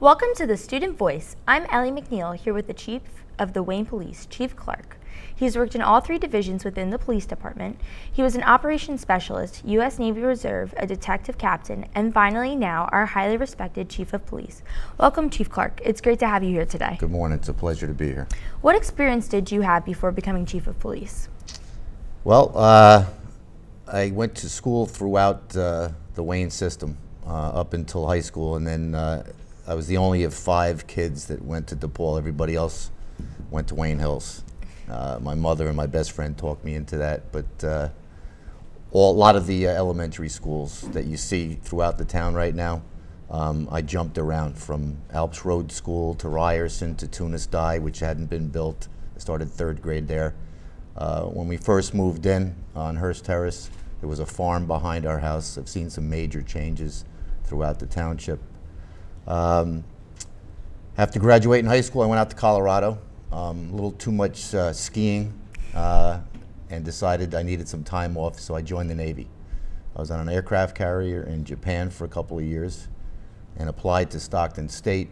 Welcome to the Student Voice. I'm Ellie McNeal, here with the Chief of the Wayne Police, Chief Clarke. He's worked in all 3 divisions within the police department. He was an operations specialist, U.S. Navy Reserve, a detective captain, and finally now our highly respected Chief of Police. Welcome, Chief Clarke. It's great to have you here today. Good morning. It's a pleasure to be here. What experience did you have before becoming Chief of Police? Well, I went to school throughout the Wayne system up until high school, and then I was the only of 5 kids that went to DePaul. Everybody else went to Wayne Hills. My mother and my best friend talked me into that, but a lot of the elementary schools that you see throughout the town right now, I jumped around from Alps Road School to Ryerson to Tunis Dye, which hadn't been built. I started 3rd grade there. When we first moved in on Hearst Terrace, there was a farm behind our house. I've seen some major changes throughout the township. After graduating high school, I went out to Colorado. A little too much skiing, and decided I needed some time off, so I joined the Navy. I was on an aircraft carrier in Japan for a couple of years and applied to Stockton State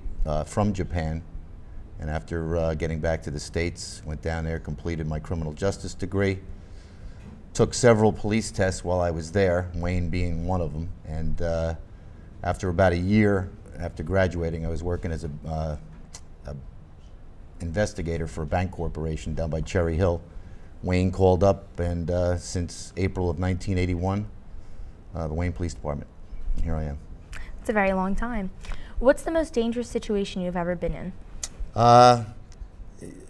from Japan. And after getting back to the States, went down there, completed my criminal justice degree, took several police tests while I was there, Wayne being one of them. And after about a year after graduating, I was working as a investigator for a bank corporation down by Cherry Hill. Wayne called up, and since April of 1981, the Wayne Police Department. And here I am. It's a very long time. What's the most dangerous situation you've ever been in?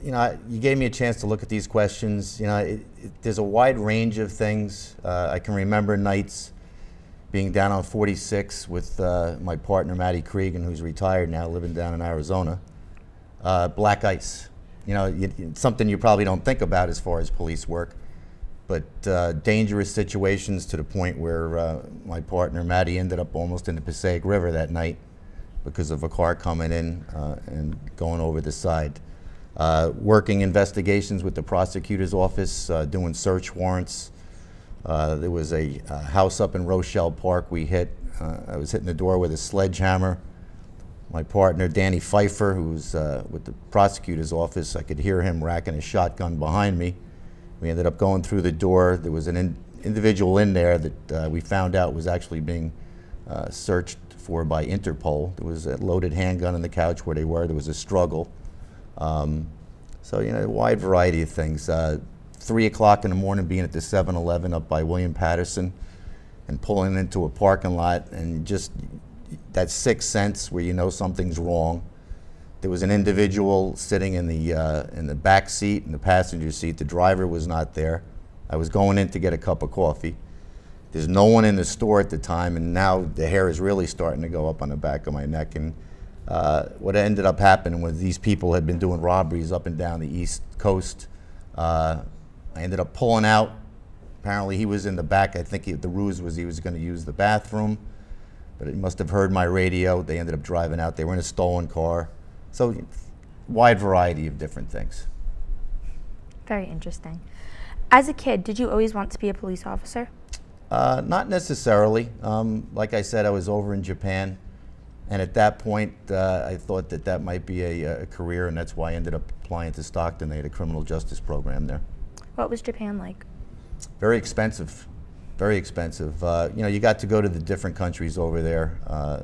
You know, you gave me a chance to look at these questions. You know, there's a wide range of things. I can remember nights being down on 46 with my partner, Matty Krugel, who's retired now, living down in Arizona. Black ice. You know, it's something you probably don't think about as far as police work, but dangerous situations to the point where my partner, Matty, ended up almost in the Passaic River that night because of a car coming in and going over the side. Working investigations with the prosecutor's office, doing search warrants. There was a house up in Rochelle Park we hit. I was hitting the door with a sledgehammer. My partner, Danny Pfeiffer, who's with the prosecutor's office, I could hear him racking a shotgun behind me. We ended up going through the door. There was an individual in there that we found out was actually being searched for by Interpol. There was a loaded handgun on the couch where they were. There was a struggle. So, you know, a wide variety of things. 3 o'clock in the morning being at the 7-Eleven up by William Patterson and pulling into a parking lot, and just that 6th sense where you know something's wrong. There was an individual sitting in the back seat, in the passenger seat. The driver was not there. I was going in to get a cup of coffee. There's no one in the store at the time, and now the hair is really starting to go up on the back of my neck. And what ended up happening was these people had been doing robberies up and down the East Coast. I ended up pulling out. Apparently he was in the back. I think the ruse was he was going to use the bathroom, but he must have heard my radio. They ended up driving out. They were in a stolen car. So wide variety of different things. Very interesting. As a kid, did you always want to be a police officer? Not necessarily. Like I said, I was over in Japan, and at that point I thought that that might be a career, and that's why I ended up applying to Stockton. They had a criminal justice program there. What was Japan like? Very expensive. Very expensive. You know, you got to go to the different countries over there.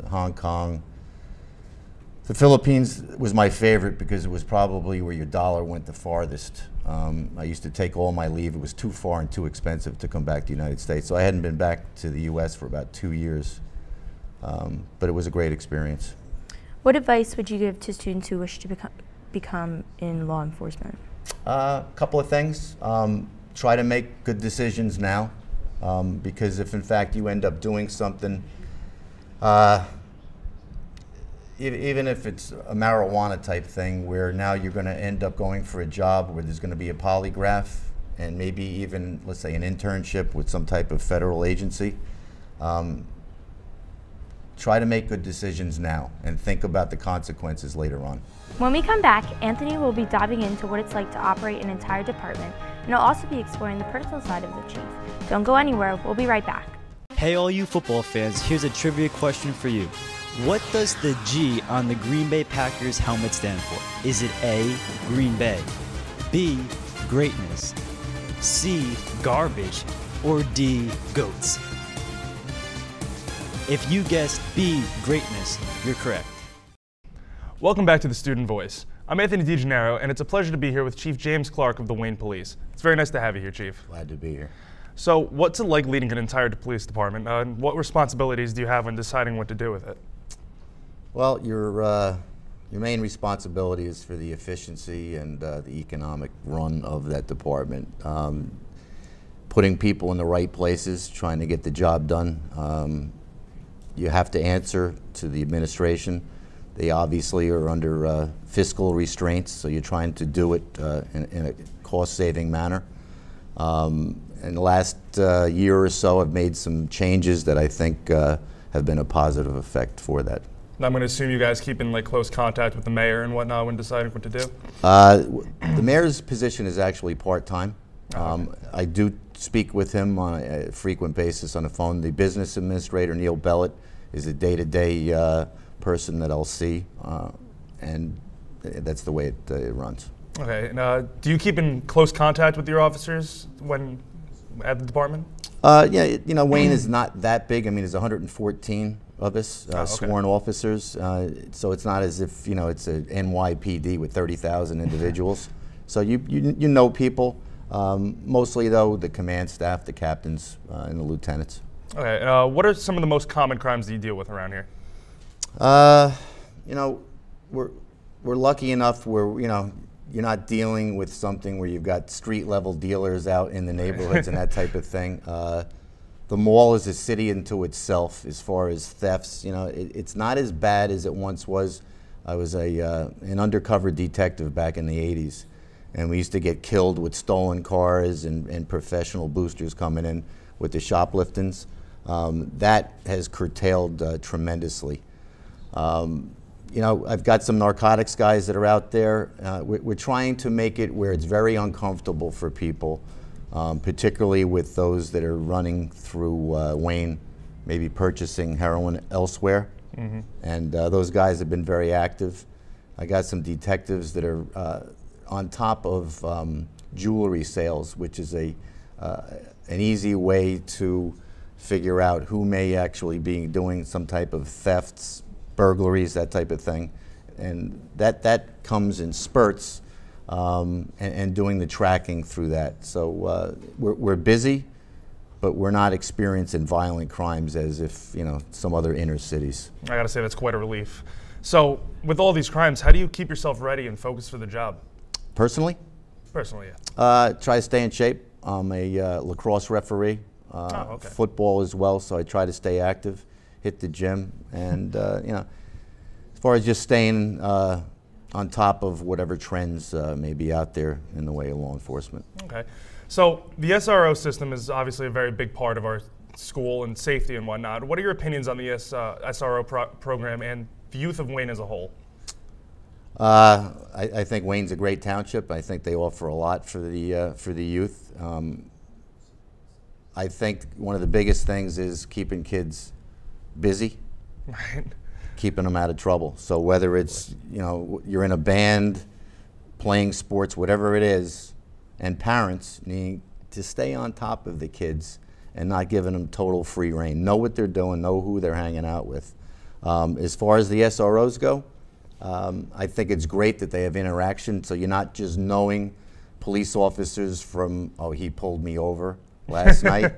Hong Kong. The Philippines was my favorite because it was probably where your dollar went the farthest. I used to take all my leave. It was too far and too expensive to come back to the United States. So I hadn't been back to the U.S. for about 2 years. But it was a great experience. What advice would you give to students who wish to become in law enforcement? A couple of things. Try to make good decisions now, because if in fact you end up doing something, even if it's a marijuana type thing where now you're going to end up going for a job where there's going to be a polygraph and maybe even, let's say, an internship with some type of federal agency, try to make good decisions now and think about the consequences later on. When we come back, Anthony will be diving into what it's like to operate an entire department, and he'll also be exploring the personal side of the chief. Don't go anywhere, we'll be right back. Hey all you football fans, here's a trivia question for you. What does the G on the Green Bay Packers helmet stand for? Is it A, Green Bay, B, greatness, C, garbage, or D, goats? If you guessed B, greatness, you're correct. Welcome back to the Student Voice. I'm Anthony DeGennaro, and it's a pleasure to be here with Chief James Clarke of the Wayne Police. It's very nice to have you here, Chief. Glad to be here. So, what's it like leading an entire police department, and what responsibilities do you have when deciding what to do with it? Well, your main responsibility is for the efficiency and the economic run of that department. Putting people in the right places, trying to get the job done. You have to answer to the administration. They obviously are under fiscal restraints, so you're trying to do it in a cost-saving manner. In the last year or so, I've made some changes that I think have been a positive effect for that. I'm going to assume you guys keep in close contact with the mayor and whatnot when deciding what to do? The mayor's position is actually part-time. I do speak with him on a frequent basis on the phone. The business administrator, Neil Bellet, is a day-to-day person that I'll see, and that's the way it runs. Okay. And, do you keep in close contact with your officers when at the department? Yeah, Wayne is not that big. I mean, there's 114 of us sworn officers, so it's not as if it's a NYPD with 30,000 individuals. So you know people. Mostly though the command staff, the captains, and the lieutenants. Okay. What are some of the most common crimes that you deal with around here? We're lucky enough where you're not dealing with something where you've got street level dealers out in the neighborhoods and that type of thing. The mall is a city unto itself as far as thefts. It's not as bad as it once was. I was an undercover detective back in the 80s, and we used to get killed with stolen cars and professional boosters coming in with the shopliftings. That has curtailed tremendously. I've got some narcotics guys that are out there. We're trying to make it where it's very uncomfortable for people, particularly with those that are running through Wayne, maybe purchasing heroin elsewhere. Mm-hmm. And those guys have been very active. I got some detectives that are on top of jewelry sales, which is an easy way to figure out who may actually be doing some type of thefts, burglaries, that type of thing. And that comes in spurts, and doing the tracking through that. So we're busy, but we're not experiencing violent crimes as if some other inner cities. I gotta say that's quite a relief. So with all these crimes, how do you keep yourself ready and focused for the job? Personally? Personally, yeah. Try to stay in shape. I'm a lacrosse referee, football as well, so I try to stay active, hit the gym, and as far as just staying on top of whatever trends may be out there in the way of law enforcement. Okay. So the SRO system is obviously a very big part of our school and safety and whatnot. What are your opinions on the SRO program and the youth of Wayne as a whole? I think Wayne's a great township. I think they offer a lot for the youth. I think one of the biggest things is keeping kids busy, right? Keeping them out of trouble. So whether it's you're in a band, playing sports, whatever it is, and parents need to stay on top of the kids and not giving them total free rein. Know what they're doing, know who they're hanging out with. As far as the SROs go, I think it's great that they have interaction, so you're not just knowing police officers from, oh, he pulled me over last night,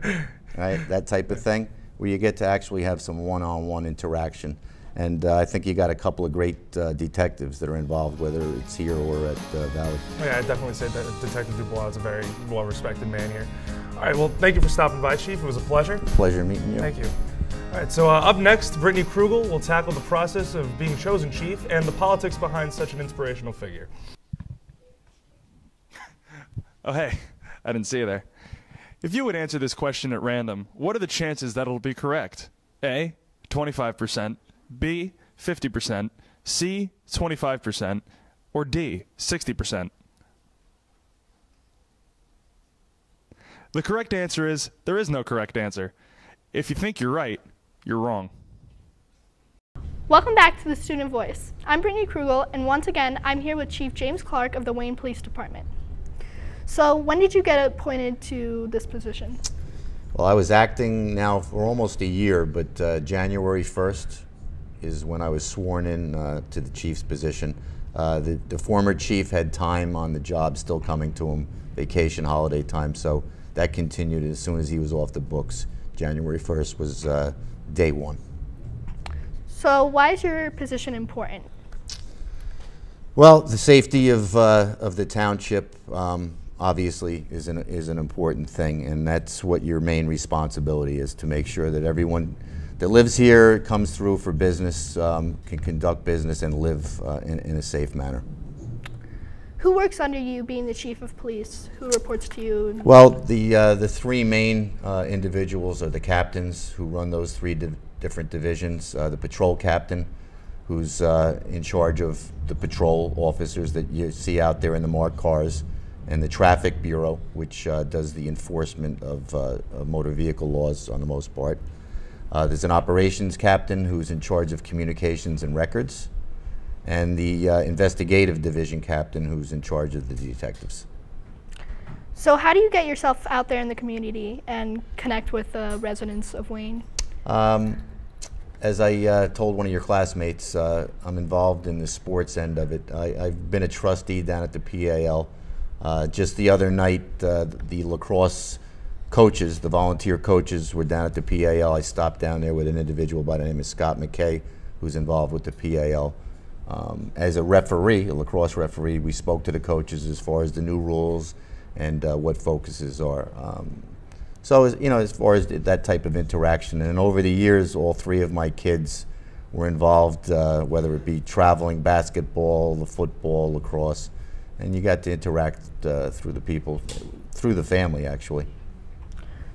right? That type of thing, where you get to actually have some one-on-one interaction. And I think you got a couple of great detectives that are involved, whether it's here or at Valley. Yeah, I'd definitely say that Detective Dubois is a very well-respected man here. All right, well, thank you for stopping by, Chief. It was a pleasure. Pleasure meeting you. Thank you. All right, so up next, Brittany Krugel will tackle the process of being chosen chief and the politics behind such an inspirational figure. Oh, hey, I didn't see you there. If you would answer this question at random, what are the chances that it'll be correct? A, 25%, B, 50%, C, 25%, or D, 60%? The correct answer is there is no correct answer. If you think you're right, you're wrong. Welcome back to the Student Voice. I'm Brittany Krugel, and once again, I'm here with Chief James Clarke of the Wayne Police Department. So, when did you get appointed to this position? Well, I was acting now for almost a year, but January 1st is when I was sworn in to the chief's position. The former chief had time on the job still coming to him, vacation, holiday time, so that continued as soon as he was off the books. January 1st was day one. So why is your position important? Well, the safety of the township obviously is an important thing, and that's what your main responsibility is, to make sure that everyone that lives here, comes through for business, can conduct business and live in a safe manner. Who works under you being the chief of police? Who reports to you? Well, the three main individuals are the captains who run those three different divisions. The patrol captain, who's in charge of the patrol officers that you see out there in the marked cars, and the traffic bureau, which does the enforcement of motor vehicle laws on the most part. There's an operations captain who's in charge of communications and records, and the investigative division captain who's in charge of the detectives. So how do you get yourself out there in the community and connect with the residents of Wayne? As I told one of your classmates, I'm involved in the sports end of it. I've been a trustee down at the PAL. Just the other night, the lacrosse coaches, the volunteer coaches, were down at the PAL. I stopped down there with an individual by the name of Scott McKay, who's involved with the PAL. As a referee, a lacrosse referee, we spoke to the coaches as far as the new rules and what focuses are. So, as far as that type of interaction, and over the years, all three of my kids were involved, whether it be traveling, basketball, the football, lacrosse, and you got to interact through the people, through the family, actually.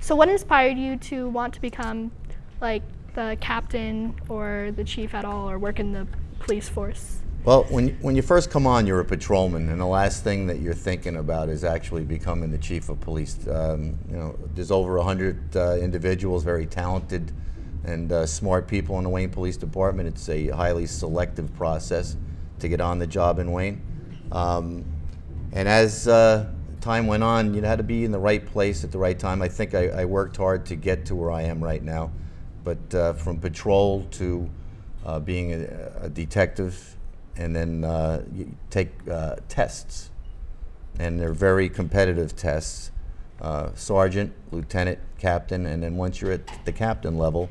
So what inspired you to want to become like the captain or the chief at all, or work in the police force? Well, when you first come on, you're a patrolman, and the last thing that you're thinking about is actually becoming the chief of police. There's over 100 individuals, very talented and smart people in the Wayne Police Department. It's a highly selective process to get on the job in Wayne. And as time went on, you had to be in the right place at the right time. I think I worked hard to get to where I am right now. But from patrol to being a detective, and then you take tests, and they're very competitive tests. Sergeant, lieutenant, captain, and then once you're at the captain level,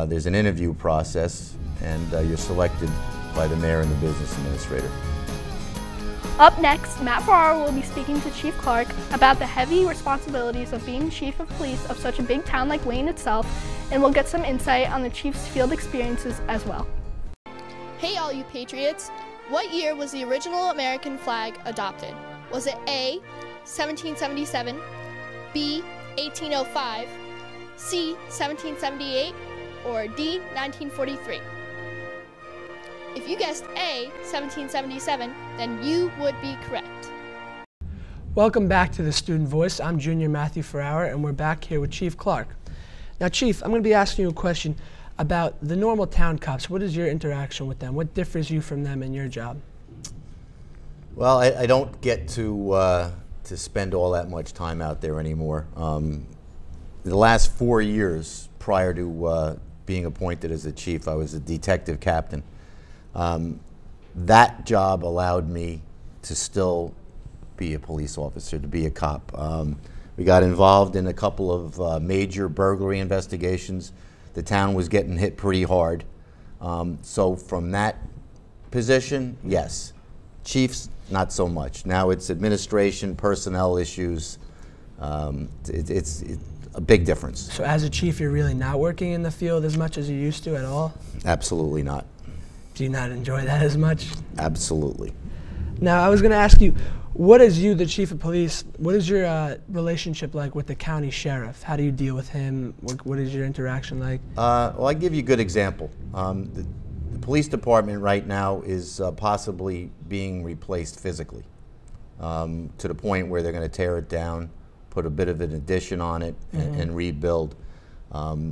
there's an interview process, and you're selected by the mayor and the business administrator. Up next, Matt Ferrara will be speaking to Chief Clarke about the heavy responsibilities of being chief of police of such a big town like Wayne itself, and we'll get some insight on the chief's field experiences as well. Hey all you patriots, what year was the original American flag adopted? Was it A, 1777, B, 1805, C, 1778, or D, 1943? If you guessed A, 1777, then you would be correct. Welcome back to the Student Voice. I'm Junior Matthew Ferrara, and we're back here with Chief Clarke. Now, Chief, I'm going to be asking you a question about the normal town cops. What is your interaction with them? What differs you from them in your job? Well, I don't get to spend all that much time out there anymore. The last 4 years prior to being appointed as the chief, I was a detective captain. That job allowed me to still be a police officer, to be a cop. We got involved in a couple of major burglary investigations. The town was getting hit pretty hard. So from that position, yes. Chiefs, not so much. Now it's administration, personnel issues. It's a big difference. So as a chief, you're really not working in the field as much as you used to at all? Absolutely not. Do you not enjoy that as much? Absolutely. Now, I was going to ask you, what is you, the chief of police, what is your relationship like with the county sheriff? How do you deal with him? What is your interaction like? Well, I'll give you a good example. The police department right now is possibly being replaced physically to the point where they're going to tear it down, put a bit of an addition on it, and rebuild.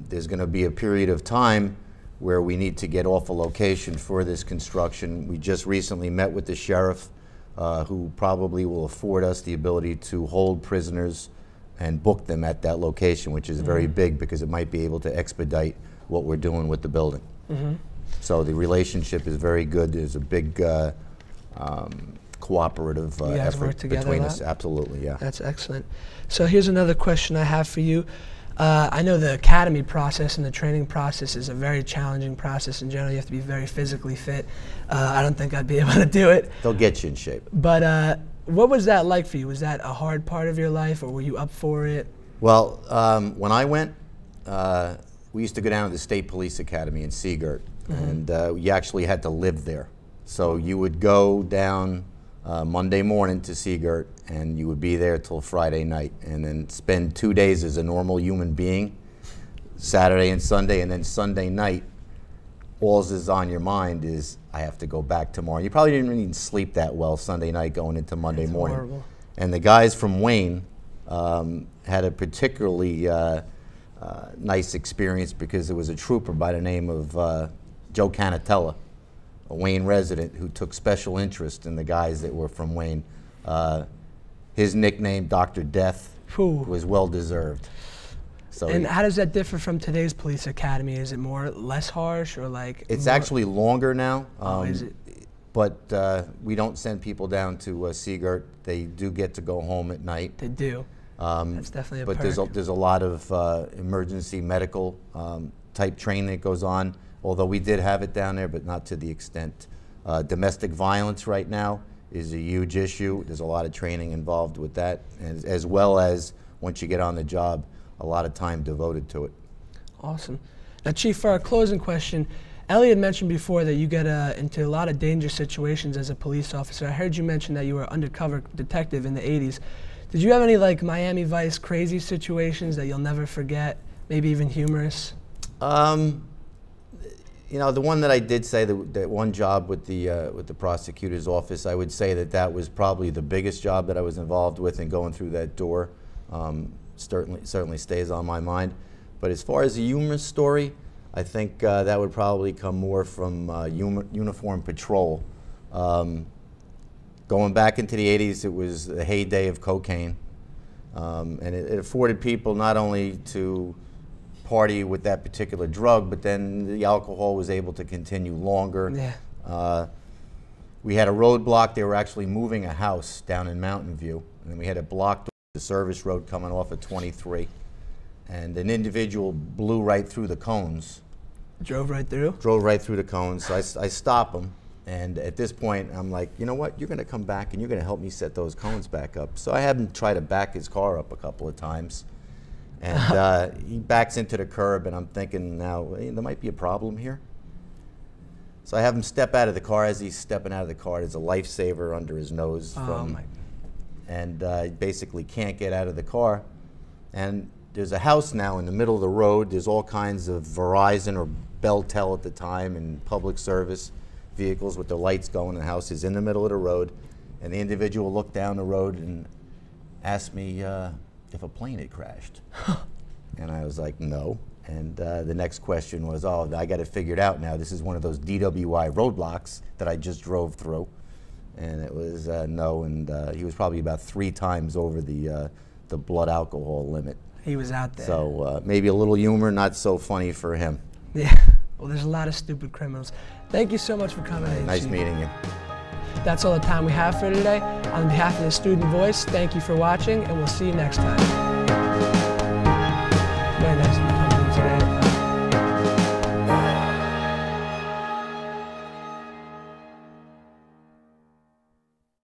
There's going to be a period of time where we need to get off a location for this construction. We just recently met with the sheriff, who probably will afford us the ability to hold prisoners and book them at that location, which is very big because it might be able to expedite what we're doing with the building. So the relationship is very good. There's a big cooperative effort between us. Absolutely, yeah. That's excellent. So here's another question I have for you. I know the academy process and the training process is a very challenging process. In general, you have to be very physically fit. I don't think I'd be able to do it. They'll get you in shape. But what was that like for you? Was that a hard part of your life, or were you up for it? Well, when I went, we used to go down to the State Police Academy in Seagirt, and you actually had to live there. So you would go down Monday morning to Seagirt, and you would be there till Friday night, and then spend 2 days as a normal human being, Saturday and Sunday, and then Sunday night, all is on your mind is, I have to go back tomorrow. You probably didn't even sleep that well Sunday night going into Monday morning. Horrible. And the guys from Wayne had a particularly nice experience because there was a trooper by the name of Joe Canatella, a Wayne resident who took special interest in the guys that were from Wayne. His nickname, Dr. Death, was well deserved. So and how does that differ from today's police academy? Is it less harsh, or like? It's actually longer now. Is it? But we don't send people down to Seagirt. They do get to go home at night. They do. That's definitely a but perk. there's a lot of emergency medical type training that goes on. Although we did have it down there, but not to the extent. Domestic violence right now is a huge issue. There's a lot of training involved with that, as well as once you get on the job, a lot of time devoted to it. Awesome. Now, Chief, for our closing question, Ellie had mentioned before that you get into a lot of dangerous situations as a police officer. I heard you mention that you were an undercover detective in the 80s. Did you have any like Miami Vice crazy situations that you'll never forget, maybe even humorous? You know, the one that I did say, that one job with the prosecutor's office, I would say that was probably the biggest job that I was involved with, and going through that door certainly stays on my mind. But as far as a humorous story, I think that would probably come more from uniform patrol. Going back into the 80s, it was the heyday of cocaine, and it afforded people not only to party with that particular drug, but then the alcohol was able to continue longer. Yeah. We had a roadblock. They were actually moving a house down in Mountain View, and then we had it blocked the service road coming off of 23, and an individual blew right through the cones. Drove right through? Drove right through the cones. So I stop him, and at this point I'm like, you know what, you're going to come back and you're going to help me set those cones back up. So I had him try to back his car up a couple of times, and he backs into the curb, and I'm thinking, now hey, there might be a problem here. So I have him step out of the car. As he's stepping out of the car, there's a lifesaver under his nose, and he basically can't get out of the car. And there's a house now in the middle of the road. There's all kinds of Verizon or Beltel at the time and public service vehicles with the lights going. The house is in the middle of the road, and the individual looked down the road and asked me if a plane had crashed. And I was like, no. And the next question was, oh, I got it figured out now. This is one of those DWI roadblocks that I just drove through. And it was no, and he was probably about 3 times over the blood alcohol limit. He was out there. So maybe a little humor, not so funny for him. Yeah, well, there's a lot of stupid criminals. Thank you so much for coming in. Nice meeting you. That's all the time we have for today. On behalf of the Student Voice, thank you for watching, and we'll see you next time. Very nice.